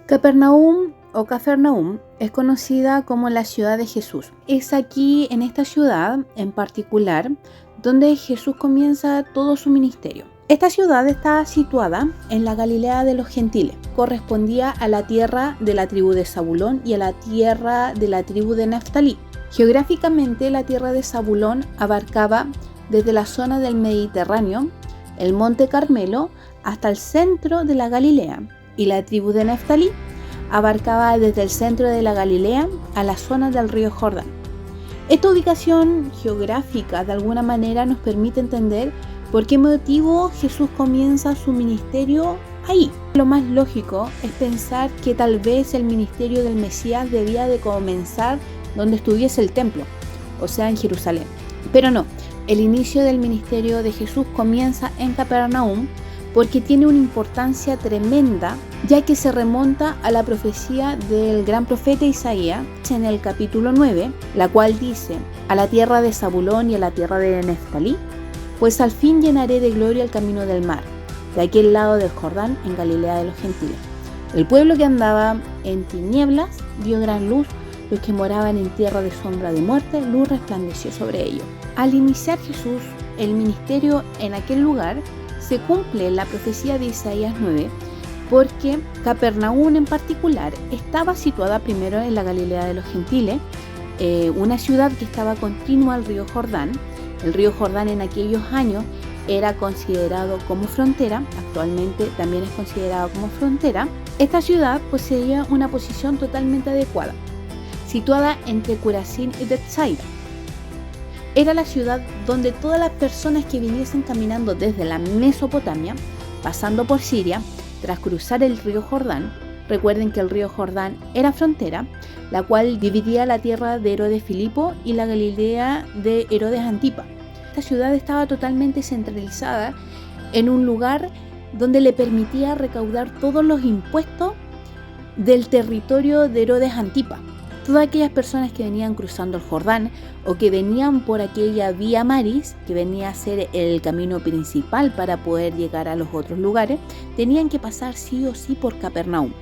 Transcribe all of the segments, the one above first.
Capernaum o Cafarnaum es conocida como la ciudad de Jesús. Es aquí, en esta ciudad en particular, donde Jesús comienza todo su ministerio. Esta ciudad está situada en la Galilea de los Gentiles. Correspondía a la tierra de la tribu de Zabulón y a la tierra de la tribu de Neftalí. Geográficamente, la tierra de Zabulón abarcaba desde la zona del Mediterráneo, el Monte Carmelo, hasta el centro de la Galilea, y la tribu de Neftalí abarcaba desde el centro de la Galilea a la zona del río Jordán. Esta ubicación geográfica de alguna manera nos permite entender por qué motivo Jesús comienza su ministerio ahí. Lo más lógico es pensar que tal vez el ministerio del Mesías debía de comenzar donde estuviese el templo, o sea, en Jerusalén. Pero no, el inicio del ministerio de Jesús comienza en Capernaum porque tiene una importancia tremenda, ya que se remonta a la profecía del gran profeta Isaías en el capítulo 9, la cual dice: a la tierra de Zabulón y a la tierra de Neftalí, pues al fin llenaré de gloria el camino del mar, de aquel lado del Jordán, en Galilea de los Gentiles. El pueblo que andaba en tinieblas vio gran luz, los que moraban en tierra de sombra de muerte, luz resplandeció sobre ellos. Al iniciar Jesús el ministerio en aquel lugar, se cumple la profecía de Isaías 9, porque Capernaum en particular estaba situada primero en la Galilea de los Gentiles, una ciudad que estaba continua al río Jordán. El río Jordán en aquellos años era considerado como frontera, actualmente también es considerado como frontera. Esta ciudad poseía una posición totalmente adecuada, situada entre Curazín y Betsaida. Era la ciudad donde todas las personas que viniesen caminando desde la Mesopotamia, pasando por Siria, tras cruzar el río Jordán, recuerden que el río Jordán era frontera, la cual dividía la tierra de Herodes Filipo y la Galilea de Herodes Antipa. Esta ciudad estaba totalmente centralizada en un lugar donde le permitía recaudar todos los impuestos del territorio de Herodes Antipa. Todas aquellas personas que venían cruzando el Jordán o que venían por aquella vía maris, que venía a ser el camino principal para poder llegar a los otros lugares, tenían que pasar sí o sí por Capernaum.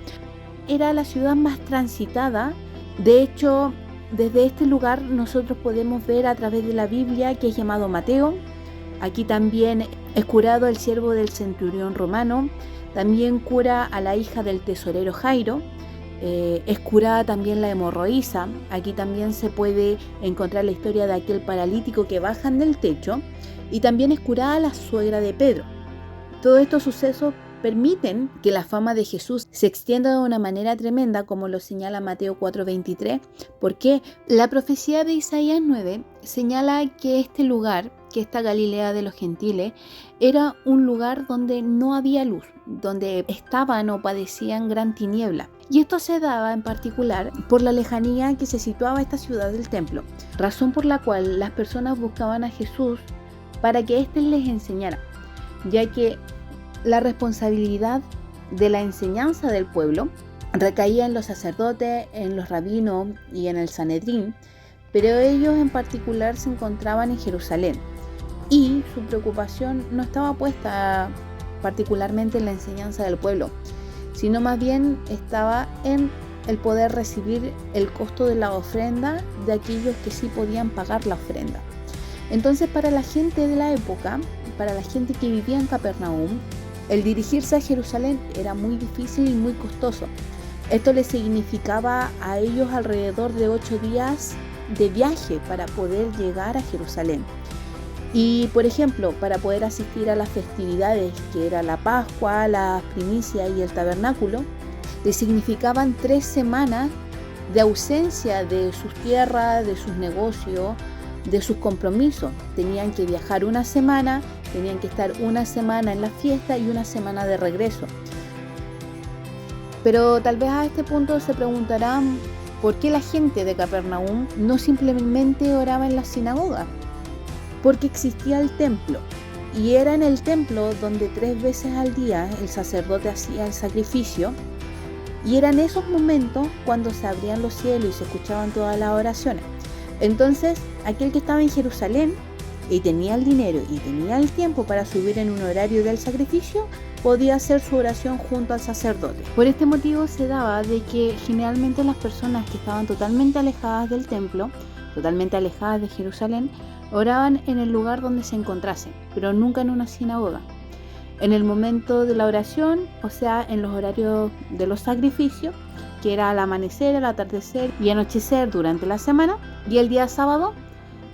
Era la ciudad más transitada. De hecho, desde este lugar nosotros podemos ver a través de la Biblia que es llamado Mateo. Aquí también es curado el siervo del centurión romano, también cura a la hija del tesorero Jairo. Es curada también la hemorroísa. Aquí también se puede encontrar la historia de aquel paralítico que bajan del techo, y también es curada la suegra de Pedro. Todos estos sucesos permiten que la fama de Jesús se extienda de una manera tremenda, como lo señala Mateo 4:23, porque la profecía de Isaías 9 señala que este lugar, que esta Galilea de los Gentiles, era un lugar donde no había luz, donde estaban o padecían gran tiniebla. Y esto se daba en particular por la lejanía que se situaba esta ciudad del templo, razón por la cual las personas buscaban a Jesús para que éste les enseñara, ya que la responsabilidad de la enseñanza del pueblo recaía en los sacerdotes, en los rabinos y en el Sanedrín, pero ellos en particular se encontraban en Jerusalén y su preocupación no estaba puesta particularmente en la enseñanza del pueblo, sino más bien estaba en el poder recibir el costo de la ofrenda de aquellos que sí podían pagar la ofrenda. Entonces, para la gente de la época, para la gente que vivía en Capernaum, el dirigirse a Jerusalén era muy difícil y muy costoso. Esto les significaba a ellos alrededor de 8 días de viaje para poder llegar a Jerusalén. Y, por ejemplo, para poder asistir a las festividades, que era la Pascua, las primicias y el tabernáculo, les significaban 3 semanas de ausencia de sus tierras, de sus negocios, de sus compromisos. Tenían que viajar una semana, tenían que estar una semana en la fiesta y una semana de regreso. Pero tal vez a este punto se preguntarán por qué la gente de Capernaum no simplemente oraba en la sinagoga. Porque existía el templo, y era en el templo donde 3 veces al día el sacerdote hacía el sacrificio, y eran esos momentos cuando se abrían los cielos y se escuchaban todas las oraciones. Entonces, aquel que estaba en Jerusalén y tenía el dinero y tenía el tiempo para subir en un horario del sacrificio, podía hacer su oración junto al sacerdote. Por este motivo se daba de que generalmente las personas que estaban totalmente alejadas del templo, totalmente alejadas de Jerusalén, oraban en el lugar donde se encontrasen, pero nunca en una sinagoga. En el momento de la oración, o sea, en los horarios de los sacrificios, que era al amanecer, al atardecer y anochecer durante la semana, y el día sábado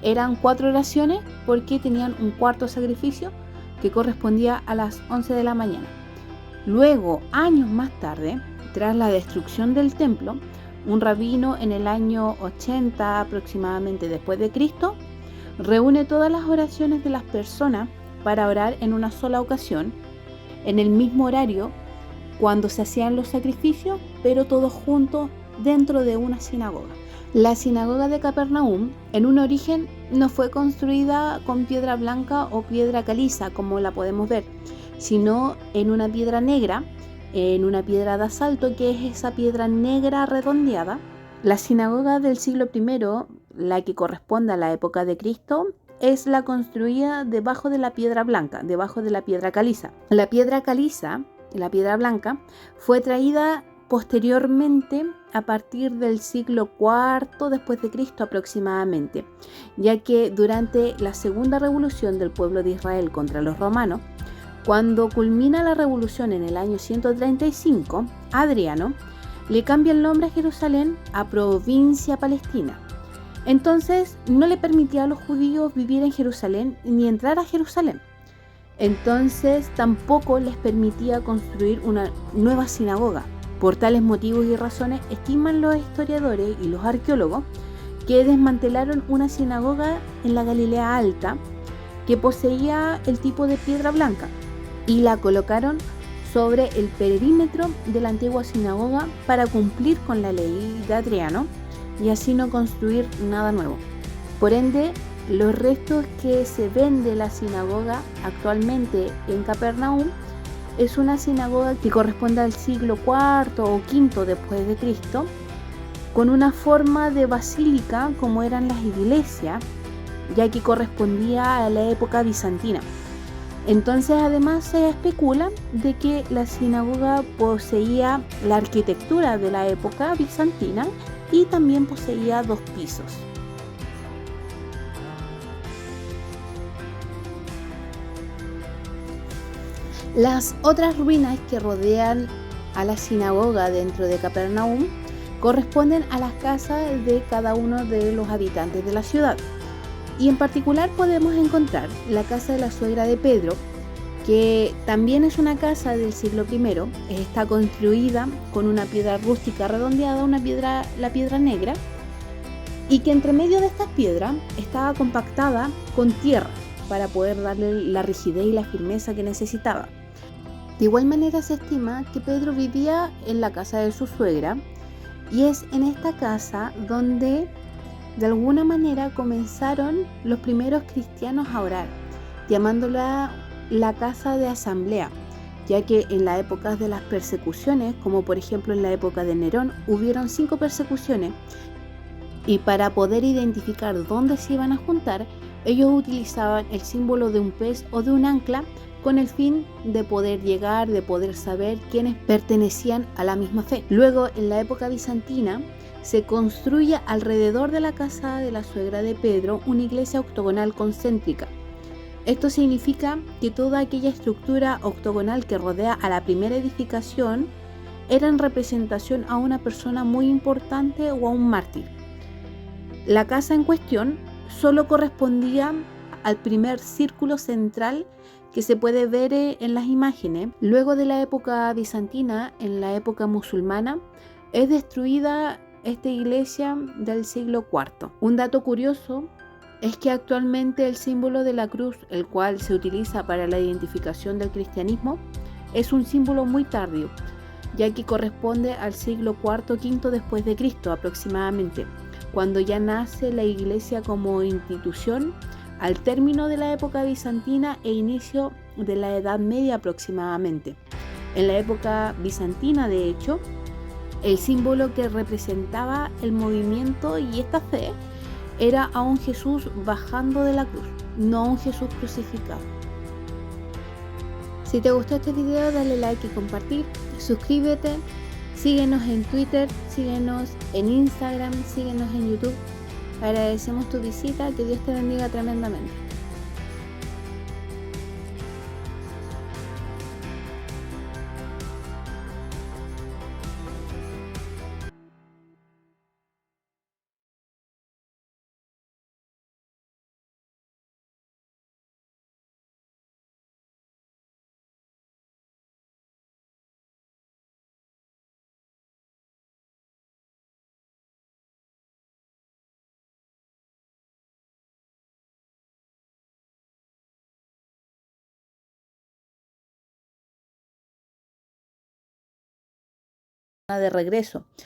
eran 4 oraciones porque tenían un cuarto sacrificio que correspondía a las 11 de la mañana. Luego, años más tarde, tras la destrucción del templo, un rabino en el año 80 aproximadamente después de Cristo reúne todas las oraciones de las personas para orar en una sola ocasión, en el mismo horario, cuando se hacían los sacrificios, pero todos juntos dentro de una sinagoga. La sinagoga de Capernaum, en un origen, no fue construida con piedra blanca o piedra caliza, como la podemos ver, sino en una piedra negra, en una piedra de asalto, que es esa piedra negra redondeada. La sinagoga del siglo I, la que corresponde a la época de Cristo, es la construida debajo de la piedra blanca, debajo de la piedra caliza. La piedra caliza, la piedra blanca, fue traída posteriormente a partir del siglo IV después de Cristo aproximadamente, ya que durante la segunda revolución del pueblo de Israel contra los romanos, cuando culmina la revolución en el año 135, Adriano le cambia el nombre a Jerusalén a Provincia Palestina. Entonces no le permitía a los judíos vivir en Jerusalén ni entrar a Jerusalén. Entonces tampoco les permitía construir una nueva sinagoga. Por tales motivos y razones estiman los historiadores y los arqueólogos que desmantelaron una sinagoga en la Galilea Alta que poseía el tipo de piedra blanca y la colocaron sobre el perímetro de la antigua sinagoga para cumplir con la ley de Adriano y así no construir nada nuevo. Por ende, los restos que se ven de la sinagoga actualmente en Capernaum es una sinagoga que corresponde al siglo IV o V después de Cristo, con una forma de basílica como eran las iglesias, ya que correspondía a la época bizantina. Entonces además se especula de que la sinagoga poseía la arquitectura de la época bizantina y también poseía 2 pisos. Las otras ruinas que rodean a la sinagoga dentro de Capernaum corresponden a las casas de cada uno de los habitantes de la ciudad. Y en particular podemos encontrar la casa de la suegra de Pedro, que también es una casa del siglo I, está construida con una piedra rústica redondeada, la piedra negra, y que entre medio de estas piedras estaba compactada con tierra para poder darle la rigidez y la firmeza que necesitaba. De igual manera se estima que Pedro vivía en la casa de su suegra, y es en esta casa donde de alguna manera comenzaron los primeros cristianos a orar, llamándola la casa de asamblea, ya que en las épocas de las persecuciones, como por ejemplo en la época de Nerón, hubieron 5 persecuciones, y para poder identificar dónde se iban a juntar, ellos utilizaban el símbolo de un pez o de un ancla con el fin de poder llegar, de poder saber quiénes pertenecían a la misma fe. Luego, en la época bizantina, se construye alrededor de la casa de la suegra de Pedro una iglesia octogonal concéntrica. Esto significa que toda aquella estructura octogonal que rodea a la primera edificación era en representación a una persona muy importante o a un mártir. La casa en cuestión solo correspondía al primer círculo central que se puede ver en las imágenes. Luego de la época bizantina, en la época musulmana, es destruida esta iglesia del siglo IV. Un dato curioso es que actualmente el símbolo de la cruz, el cual se utiliza para la identificación del cristianismo, es un símbolo muy tardío, ya que corresponde al siglo IV o V después de Cristo aproximadamente, cuando ya nace la iglesia como institución al término de la época bizantina e inicio de la Edad Media aproximadamente. En la época bizantina, de hecho, el símbolo que representaba el movimiento y esta fe era a un Jesús bajando de la cruz. no a un Jesús crucificado. Si te gustó este video, dale like y compartir, suscríbete, síguenos en Twitter, síguenos en Instagram, síguenos en YouTube. Agradecemos tu visita, que Dios te bendiga tremendamente. De regreso.